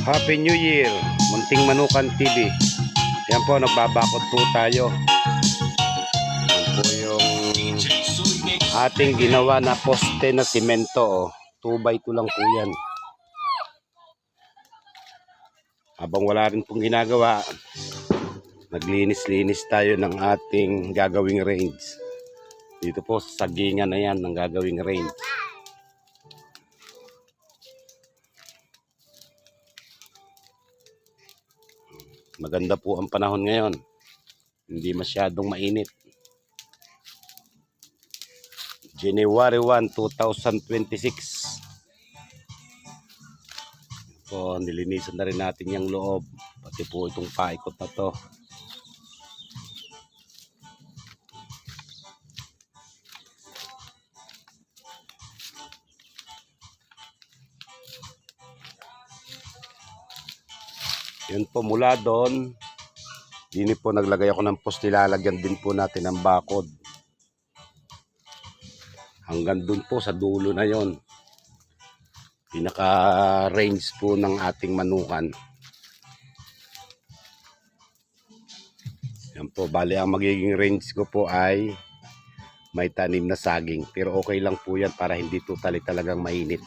Happy New Year, Munting Manukan TV. Yan po, nagbabakod po tayo. Yan po yung ating ginawa na poste na simento. 2x2 lang po yan. Habang wala rin pong ginagawa, naglinis-linis tayo ng ating gagawing range. Dito po sa sagingan na yan ng gagawing range. Maganda po ang panahon ngayon. Hindi masyadong mainit. January 1, 2026. Po, nilinisan na rin natin yung loob. Pati po itong paikot na to. Yun po, mula doon, dini po naglagay ako ng poste, lalagyan din po natin ng bakod. Hanggang doon po sa dulo na yon, pinaka range po ng ating manukan. Yan po, bali ang magiging range ko po ay may tanim na saging. Pero okay lang po yan para hindi totally talagang mainit.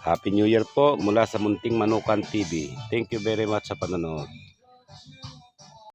Happy New Year po mula sa Munting Manukan TV. Thank you very much sa panonood.